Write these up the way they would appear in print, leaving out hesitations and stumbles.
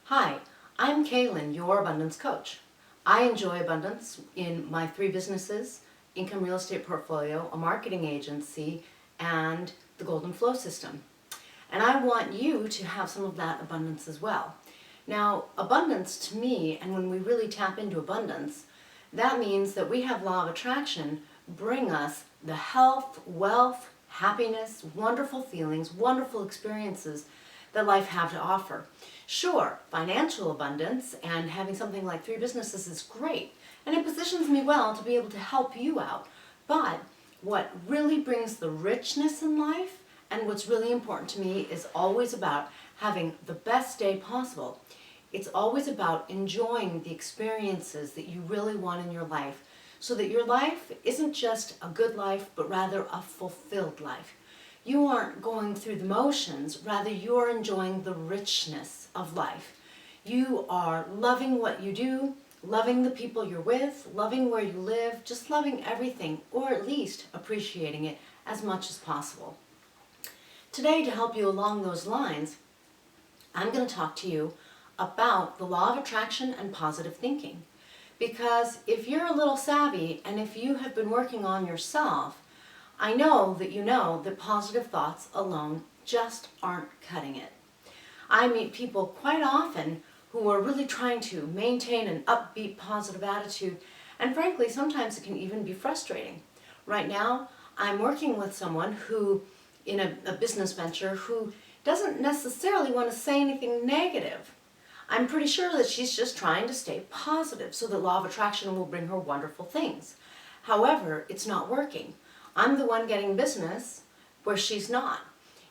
Hi, I'm Kaylin, your abundance coach. I enjoy abundance in my 3 businesses, income real estate portfolio, a marketing agency, and the Golden Flow system. And I want you to have some of that abundance as well. Now, abundance to me, and when we really tap into abundance, that means that we have law of attraction bring us the health, wealth, happiness, wonderful feelings, wonderful experiences that life have to offer. Sure, financial abundance and having something like 3 businesses is great, and it positions me well to be able to help you out. But what really brings the richness in life, and what's really important to me, is always about having the best day possible. It's always about enjoying the experiences that you really want in your life, so that your life isn't just a good life, but rather a fulfilled life. You aren't going through the motions, rather you're enjoying the richness of life. You are loving what you do, loving the people you're with, loving where you live, just loving everything, or at least appreciating it as much as possible. Today, to help you along those lines, I'm going to talk to you about the law of attraction and positive thinking. Because if you're a little savvy and if you have been working on yourself, I know that positive thoughts alone just aren't cutting it. I meet people quite often who are really trying to maintain an upbeat, positive attitude, and frankly, sometimes it can even be frustrating. Right now, I'm working with someone who, in a business venture, who doesn't necessarily want to say anything negative. I'm pretty sure that she's just trying to stay positive so that law of attraction will bring her wonderful things. However, it's not working. I'm the one getting business where she's not,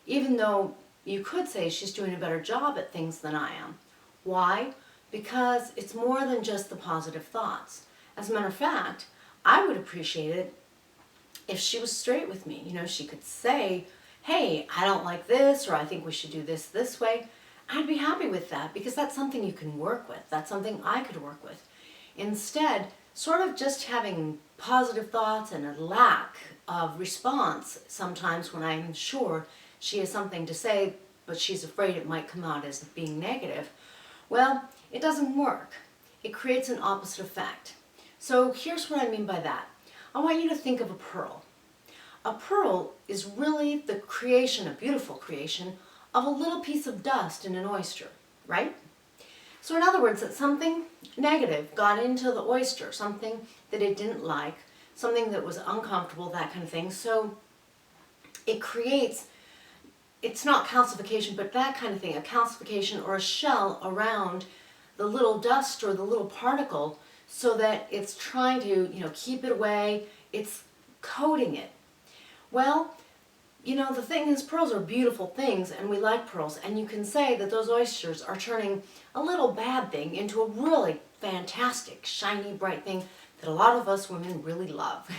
even though you could say she's doing a better job at things than I am. Why? Because it's more than just the positive thoughts. As a matter of fact, I would appreciate it if she was straight with me. She could say, hey, I don't like this, or I think we should do this way. I'd be happy with that because that's something you can work with. That's something I could work with. Instead, sort of just having positive thoughts and a lack of response sometimes when I'm sure she has something to say, but she's afraid it might come out as being negative. Well, it doesn't work. It creates an opposite effect. So here's what I mean by that. I want you to think of a pearl. A pearl is really the creation, a beautiful creation, of a little piece of dust in an oyster, right? So in other words, that something negative got into the oyster, something that it didn't like, something that was uncomfortable, that kind of thing. So it creates, it's not calcification, but that kind of thing, a calcification or a shell around the little dust or the little particle so that it's trying to, keep it away, it's coating it. Well, the thing is, pearls are beautiful things, and we like pearls, and you can say that those oysters are turning a little bad thing into a really fantastic, shiny, bright thing that a lot of us women really love.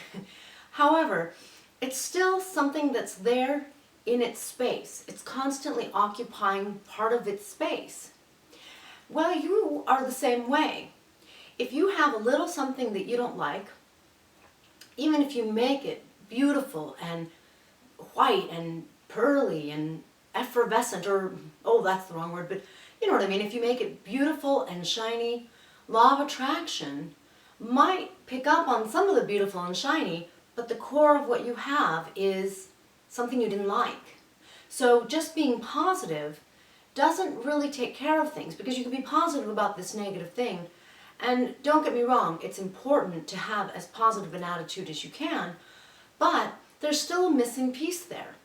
However, it's still something that's there in its space. It's constantly occupying part of its space. Well, you are the same way. If you have a little something that you don't like, even if you make it beautiful and white and pearly and effervescent, or, oh, that's the wrong word, but you know what I mean. If you make it beautiful and shiny, law of attraction might pick up on some of the beautiful and shiny, but the core of what you have is something you didn't like. So just being positive doesn't really take care of things, because you can be positive about this negative thing. And don't get me wrong, it's important to have as positive an attitude as you can, but there's still a missing piece there.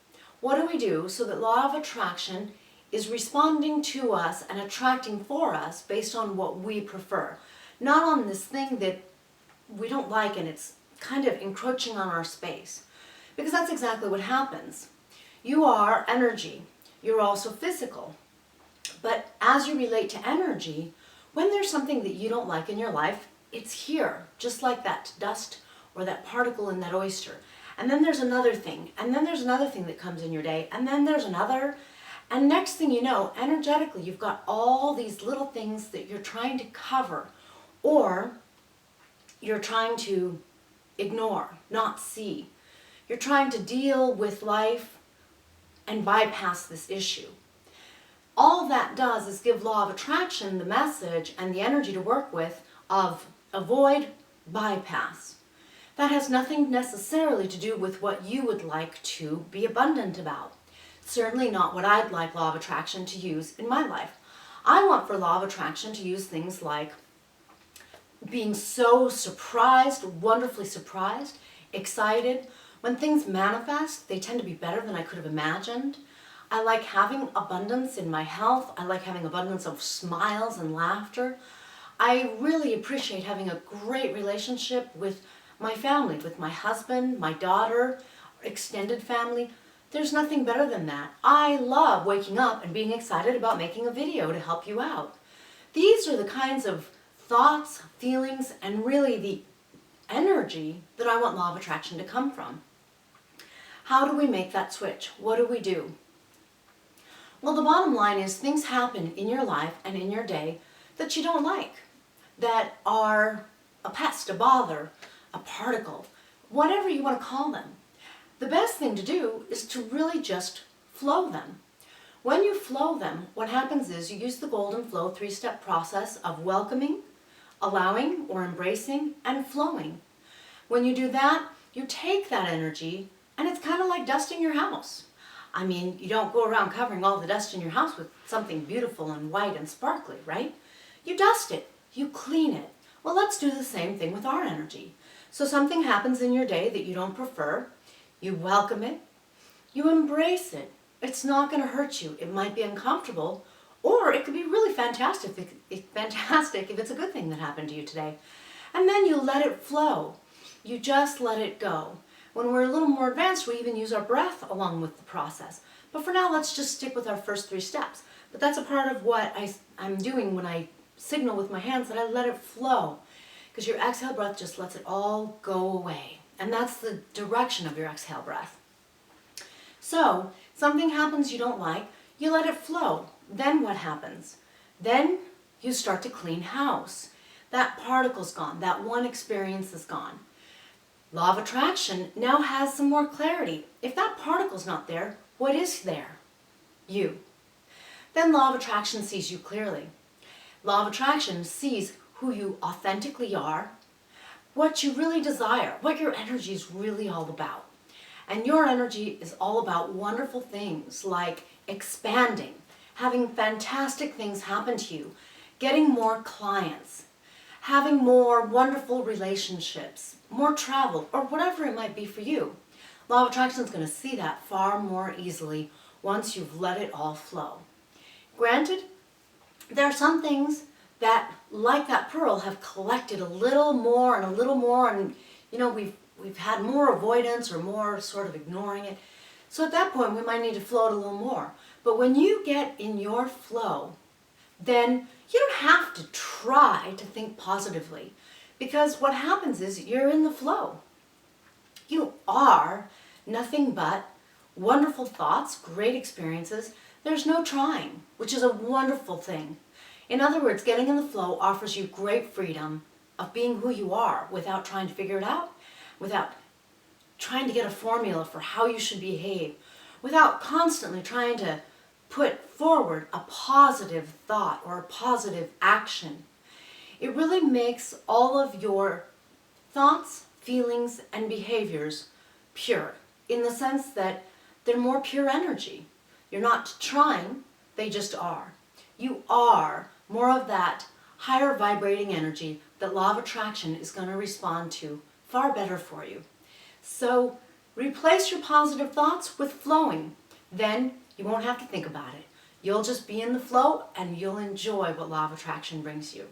What do we do so that law of attraction is responding to us and attracting for us based on what we prefer? Not on this thing that we don't like and it's kind of encroaching on our space. Because that's exactly what happens. You are energy. You're also physical. But as you relate to energy, when there's something that you don't like in your life, it's here, just like that dust or that particle in that oyster. And then there's another thing, and then there's another thing that comes in your day, and then there's another. And next thing you know, energetically, you've got all these little things that you're trying to cover, or you're trying to ignore, not see. You're trying to deal with life and bypass this issue. all that does is give law of attraction the message and the energy to work with of avoid bypass. That has nothing necessarily to do with what you would like to be abundant about. Certainly not what I'd like law of attraction to use in my life. I want for law of attraction to use things like being so surprised, wonderfully surprised, excited. When things manifest, they tend to be better than I could have imagined. I like having abundance in my health. I like having abundance of smiles and laughter. I really appreciate having a great relationship with my family, with my husband, my daughter, extended family. There's nothing better than that. I love waking up and being excited about making a video to help you out. These are the kinds of thoughts, feelings, and really the energy that I want law of attraction to come from. How do we make that switch? What do we do? Well, the bottom line is things happen in your life and in your day that you don't like, that are a pest, a bother, a particle, whatever you want to call them. The best thing to do is to really just flow them. When you flow them, what happens is you use the golden flow 3-step process of welcoming, allowing or embracing, and flowing. When you do that, you take that energy, and it's kind of like dusting your house. I mean, you don't go around covering all the dust in your house with something beautiful and white and sparkly, right? You dust it, you clean it. Well, let's do the same thing with our energy. So something happens in your day that you don't prefer, you welcome it, you embrace it. It's not going to hurt you. It might be uncomfortable, or it could be really fantastic if it's a good thing that happened to you today. And then you let it flow. You just let it go. When we're a little more advanced, we even use our breath along with the process. But for now, let's just stick with our first 3 steps. But that's a part of what I'm doing when I signal with my hands, that I let it flow. Because your exhale breath just lets it all go away. And that's the direction of your exhale breath. So, something happens you don't like, you let it flow. Then what happens? Then you start to clean house. That particle's gone. That one experience is gone. Law of attraction now has some more clarity. If that particle's not there, what is there? You. Then law of attraction sees you clearly. Law of attraction sees who you authentically are, what you really desire, what your energy is really all about. And your energy is all about wonderful things like expanding, having fantastic things happen to you, getting more clients, having more wonderful relationships, more travel, or whatever it might be for you. Law of attraction is going to see that far more easily once you've let it all flow. Granted, there are some things that, like that pearl, have collected a little more, and we've had more avoidance or more sort of ignoring it. So at that point, we might need to float a little more. But when you get in your flow, then you don't have to try to think positively, because what happens is you're in the flow. You are nothing but wonderful thoughts, great experiences. There's no trying, which is a wonderful thing. In other words, getting in the flow offers you great freedom of being who you are without trying to figure it out, without trying to get a formula for how you should behave, without constantly trying to put forward a positive thought or a positive action. It really makes all of your thoughts, feelings, and behaviors pure, in the sense that they're more pure energy. You're not trying, they just are. You are more of that higher vibrating energy that law of attraction is going to respond to far better for you. So replace your positive thoughts with flowing. Then you won't have to think about it. You'll just be in the flow and you'll enjoy what law of attraction brings you.